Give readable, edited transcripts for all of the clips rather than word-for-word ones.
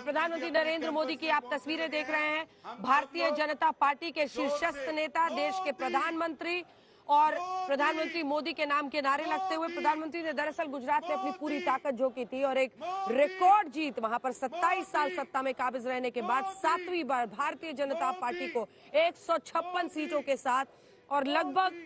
ये प्रधानमंत्री नरेंद्र मोदी की आप तस्वीरें देख रहे हैं। भारतीय जनता पार्टी के शीर्षस्थ नेता, देश के प्रधानमंत्री और प्रधानमंत्री मोदी के नाम के नारे लगते हुए प्रधानमंत्री ने दरअसल गुजरात में अपनी पूरी ताकत झोंकी थी और एक रिकॉर्ड जीत, वहां पर 27 साल सत्ता में काबिज रहने के बाद 7वीं बार भारतीय जनता पार्टी को 156 सीटों के साथ और लगभग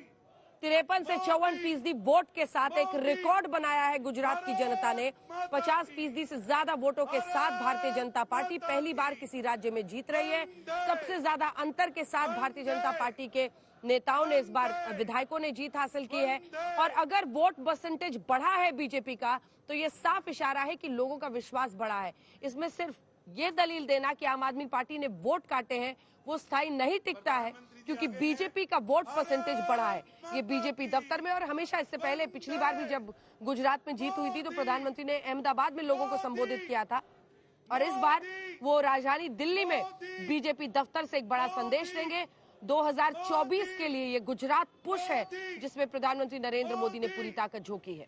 53 से 54% वोट के साथ एक रिकॉर्ड बनाया है। गुजरात की जनता ने 50% से ज्यादा वोटों के साथ भारतीय जनता पार्टी पहली बार किसी राज्य में जीत रही है। सबसे ज्यादा अंतर के साथ भारतीय जनता पार्टी के नेताओं ने इस बार, विधायकों ने जीत हासिल की है। और अगर वोट परसेंटेज बढ़ा है बीजेपी का, तो ये साफ इशारा है कि लोगों का विश्वास बढ़ा है। इसमें सिर्फ ये दलील देना कि आम आदमी पार्टी ने वोट काटे हैं, वो स्थायी नहीं टिकता है, क्योंकि बीजेपी का वोट परसेंटेज बढ़ा है। ये बीजेपी दफ्तर में, और हमेशा इससे पहले पिछली बार भी जब गुजरात में जीत हुई थी तो प्रधानमंत्री ने अहमदाबाद में लोगों को संबोधित किया था, और इस बार वो राजधानी दिल्ली में बीजेपी दफ्तर से एक बड़ा संदेश देंगे। 2024 के लिए ये गुजरात पुश है, जिसमें प्रधानमंत्री नरेंद्र मोदी ने पूरी ताकत झोंकी है।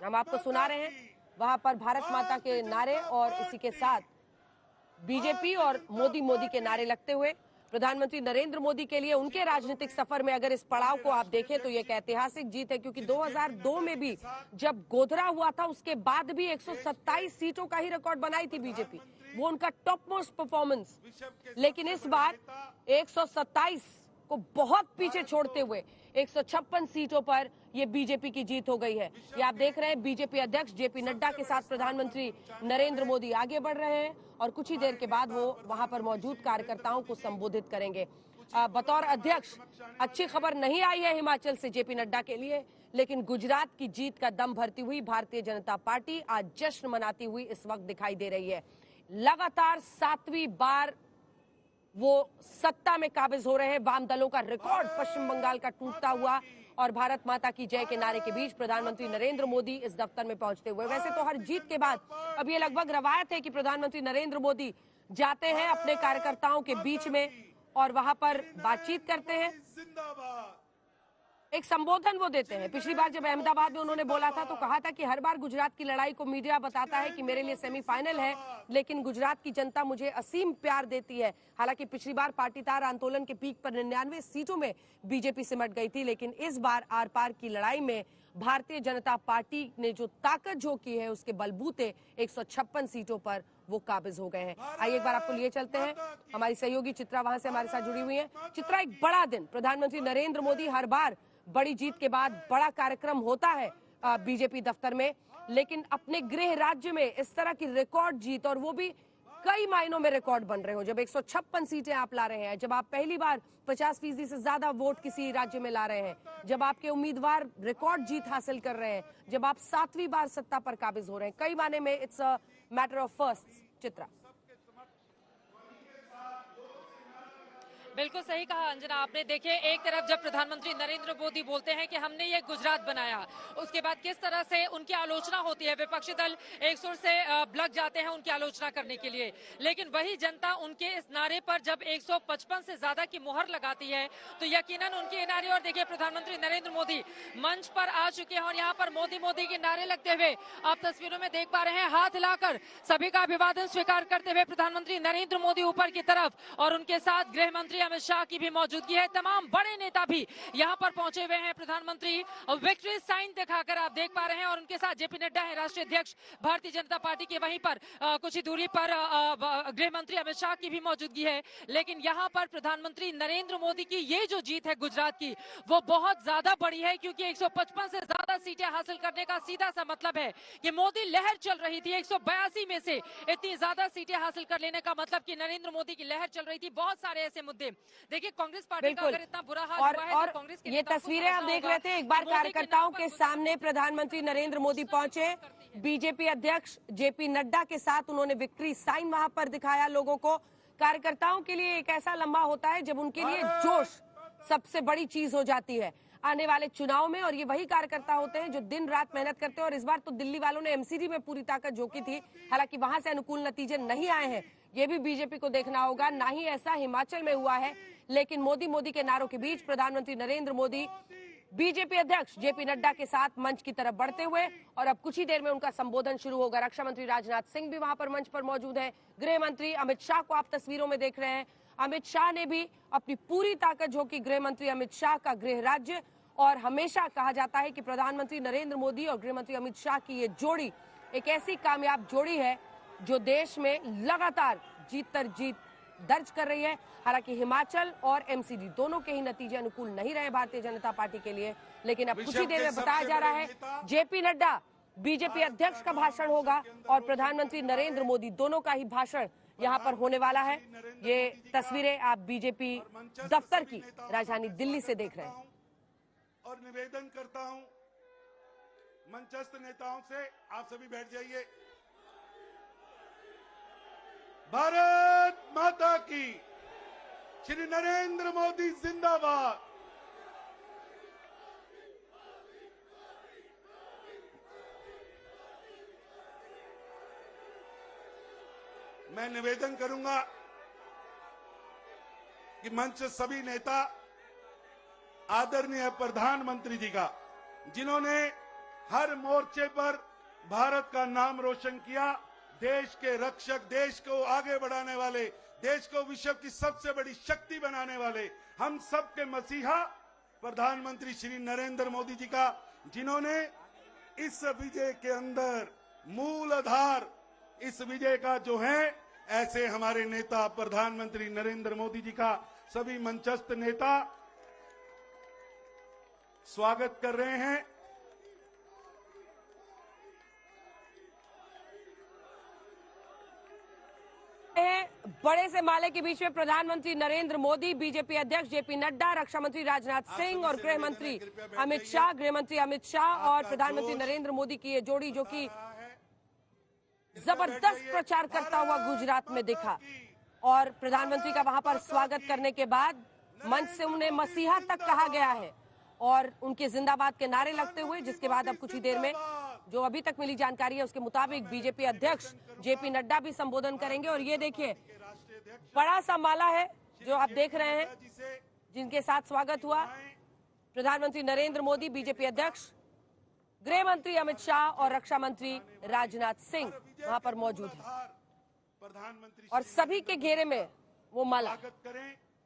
हम आपको सुना रहे हैं वहां पर भारत माता के नारे, और इसी के साथ बीजेपी और मोदी के नारे लगते हुए प्रधानमंत्री नरेंद्र मोदी के लिए उनके राजनीतिक सफर में अगर इस पड़ाव को आप देखें तो ये एक ऐतिहासिक जीत है, क्योंकि 2002 में भी जब गोधरा हुआ था उसके बाद भी 127 सीटों का ही रिकॉर्ड बनाई थी बीजेपी, वो उनका टॉप मोस्ट परफॉर्मेंस। लेकिन इस बार 127 को बहुत पीछे छोड़ते हुए 156 सीटों पर ये बीजेपी की जीत हो गई है। ये आप देख रहे हैं बीजेपी अध्यक्ष जेपी नड्डा के साथ प्रधानमंत्री नरेंद्र मोदी आगे बढ़ रहे हैं और कुछ ही देर के बाद वो वहां पर मौजूद कार्यकर्ताओं को संबोधित करेंगे। बतौर अध्यक्ष अच्छी खबर नहीं आई है हिमाचल से जेपी नड्डा के लिए, लेकिन गुजरात की जीत का दम भरती हुई भारतीय जनता पार्टी आज जश्न मनाती हुई इस वक्त दिखाई दे रही है। लगातार 7वीं बार वो सत्ता में काबिज हो रहे हैं। वाम दलों का रिकॉर्ड पश्चिम बंगाल का टूटता हुआ और भारत माता की जय के नारे के बीच प्रधानमंत्री नरेंद्र मोदी इस दफ्तर में पहुंचते हुए। वैसे तो हर जीत के बाद अब ये लगभग रवायत है कि प्रधानमंत्री नरेंद्र मोदी जाते हैं अपने कार्यकर्ताओं के बीच में और वहां पर बातचीत करते हैं, एक संबोधन वो देते हैं। पिछली बार जब अहमदाबाद में उन्होंने बोला था तो कहा था कि हर बार गुजरात की लड़ाई को मीडिया बताता है कि मेरे लिए सेमीफाइनल है, लेकिन गुजरात की जनता मुझे असीम प्यार देती है। हालांकि पिछली बार पाटीदार आंदोलन के पीक पर 99 सीटों में बीजेपी सिमट गई थी, लेकिन इस बार आर पार की लड़ाई में भारतीय जनता पार्टी ने जो ताकत झोंकी है उसके बलबूते 156 सीटों पर वो काबिज हो गए हैं। आइए एक बार आपको लिए चलते हैं, हमारी सहयोगी चित्रा वहां से हमारे साथ जुड़ी हुई है। चित्रा, एक बड़ा दिन, प्रधानमंत्री नरेंद्र मोदी, हर बार बड़ी जीत के बाद बड़ा कार्यक्रम होता है बीजेपी दफ्तर में, लेकिन अपने गृह राज्य में इस तरह की रिकॉर्ड जीत, और वो भी कई मायनों में रिकॉर्ड बन रहे हो। जब 156 सीटें आप ला रहे हैं, जब आप पहली बार 50% से ज्यादा वोट किसी राज्य में ला रहे हैं, जब आपके उम्मीदवार रिकॉर्ड जीत हासिल कर रहे हैं, जब आप 7वीं बार सत्ता पर काबिज हो रहे हैं, कई मायने में it's a matter of first. Chitra, बिल्कुल सही कहा अंजना आपने। देखिए, एक तरफ जब प्रधानमंत्री नरेंद्र मोदी बोलते हैं कि हमने ये गुजरात बनाया, उसके बाद किस तरह से उनकी आलोचना होती है, विपक्षी दल एक सुर से लग जाते हैं उनकी आलोचना करने के लिए, लेकिन वही जनता उनके इस नारे पर जब 155 से ज्यादा की मुहर लगाती है तो यकीनन उनके नारे, और देखिए प्रधानमंत्री नरेंद्र मोदी मंच पर आ चुके हैं और यहाँ पर मोदी के नारे लगते हुए आप तस्वीरों में देख पा रहे हैं। हाथ हिलाकर सभी का अभिवादन स्वीकार करते हुए प्रधानमंत्री नरेंद्र मोदी ऊपर की तरफ, और उनके साथ गृह मंत्री अमित शाह की भी मौजूदगी है। तमाम बड़े नेता भी यहां पर पहुंचे हुए हैं। प्रधानमंत्री विक्ट्री साइन दिखाकर आप देख पा रहे हैं, और उनके साथ जेपी नड्डा है, राष्ट्रीय अध्यक्ष भारतीय जनता पार्टी के। वहीं पर कुछ ही दूरी पर गृह मंत्री अमित शाह की भी मौजूदगी है। लेकिन यहां पर प्रधानमंत्री नरेंद्र मोदी की ये जो जीत है गुजरात की, वो बहुत ज्यादा बड़ी है, क्योंकि 155 से ज्यादा सीटें हासिल करने का सीधा सा मतलब है कि मोदी लहर चल रही थी। 182 में से इतनी ज्यादा सीटें हासिल कर लेने का मतलब कि नरेंद्र मोदी की लहर चल रही थी। बहुत सारे ऐसे मुद्दे, देखिए कांग्रेस पार्टी का अगर इतना बुरा हाल हुआ है तो कांग्रेस के ये तस्वीरें हम देख रहे थे। एक बार कार्यकर्ताओं के सामने प्रधानमंत्री नरेंद्र मोदी पहुंचे, बीजेपी अध्यक्ष जेपी नड्डा के साथ उन्होंने विक्ट्री साइन वहां पर दिखाया लोगों को। कार्यकर्ताओं के लिए एक ऐसा लम्हा होता है जब उनके लिए जोश सबसे बड़ी चीज हो जाती है आने वाले चुनाव में, और ये वही कार्यकर्ता होते हैं जो दिन रात मेहनत करते हैं। और इस बार तो दिल्ली वालों ने एमसीडी में पूरी ताकत झोंकी थी, हालांकि वहां से अनुकूल नतीजे नहीं आए हैं, ये भी बीजेपी को देखना होगा। ना ही ऐसा हिमाचल में हुआ है, लेकिन मोदी के नारों के बीच प्रधानमंत्री नरेंद्र मोदी बीजेपी अध्यक्ष जेपी नड्डा के साथ मंच की तरफ बढ़ते हुए, और अब कुछ ही देर में उनका संबोधन शुरू होगा। रक्षा मंत्री राजनाथ सिंह भी वहां पर मंच पर मौजूद हैं। गृह मंत्री अमित शाह को आप तस्वीरों में देख रहे हैं। अमित शाह ने भी अपनी पूरी ताकत झोंकी। गृह मंत्री अमित शाह का गृह राज्य, और हमेशा कहा जाता है कि प्रधानमंत्री नरेंद्र मोदी और गृह मंत्री अमित शाह की ये जोड़ी एक ऐसी कामयाब जोड़ी है जो देश में लगातार जीत पर जीत दर्ज कर रही है। हालांकि हिमाचल और एमसीडी दोनों के ही नतीजे अनुकूल नहीं रहे भारतीय जनता पार्टी के लिए, लेकिन अब कुछ ही देर में बताया जा रहा है जेपी नड्डा बीजेपी अध्यक्ष का भाषण होगा और प्रधानमंत्री नरेंद्र मोदी दोनों का ही भाषण यहां पर होने वाला है। ये तस्वीरें आप बीजेपी दफ्तर की राजधानी दिल्ली से देख रहे हैं। और निवेदन करता हूं मंचस्थ नेताओं से, आप सभी बैठ जाइए। भारत माता की, श्री नरेंद्र मोदी जिंदाबाद। मैं निवेदन करूंगा कि मंच सभी नेता आदरणीय प्रधानमंत्री जी का, जिन्होंने हर मोर्चे पर भारत का नाम रोशन किया, देश के रक्षक, देश को आगे बढ़ाने वाले, देश को विश्व की सबसे बड़ी शक्ति बनाने वाले, हम सब के मसीहा प्रधानमंत्री श्री नरेंद्र मोदी जी का, जिन्होंने इस विजय के अंदर मूल आधार इस विजय का जो है, ऐसे हमारे नेता प्रधानमंत्री नरेंद्र मोदी जी का सभी मंचस्थ नेता स्वागत कर रहे हैं। बड़े से माले के बीच में प्रधानमंत्री नरेंद्र मोदी, बीजेपी अध्यक्ष जेपी नड्डा, रक्षा मंत्री राजनाथ सिंह और गृह मंत्री अमित शाह। गृह मंत्री अमित शाह और प्रधानमंत्री नरेंद्र मोदी की ये जोड़ी जो कि जबरदस्त प्रचार करता हुआ गुजरात में दिखा, और प्रधानमंत्री का वहां पर स्वागत करने के बाद मंच से उन्हें मसीहा तक कहा गया है और उनके जिंदाबाद के नारे लगते हुए, जिसके बाद अब कुछ ही देर में जो अभी तक मिली जानकारी है उसके मुताबिक बीजेपी अध्यक्ष जेपी नड्डा भी संबोधन करेंगे। और ये देखिए बड़ा सा माला है जो आप देख रहे हैं, जिनके साथ स्वागत हुआ प्रधानमंत्री नरेंद्र मोदी, बीजेपी अध्यक्ष, गृह मंत्री अमित शाह और रक्षा मंत्री राजनाथ सिंह वहां पर मौजूद है और सभी के घेरे में वो माला।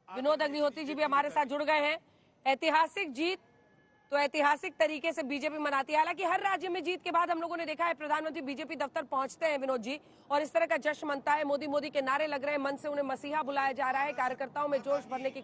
विनोद अग्निहोत्री जी भी हमारे साथ जुड़ गए हैं। ऐतिहासिक जीत तो ऐतिहासिक तरीके से बीजेपी मनाती है। हालांकि हर राज्य में जीत के बाद हम लोगों ने देखा है प्रधानमंत्री बीजेपी दफ्तर पहुंचते हैं विनोद जी, और इस तरह का जश्न मनता है। मोदी मोदी के नारे लग रहे हैं, मन से उन्हें मसीहा बुलाया जा रहा है, कार्यकर्ताओं में जोश भरने की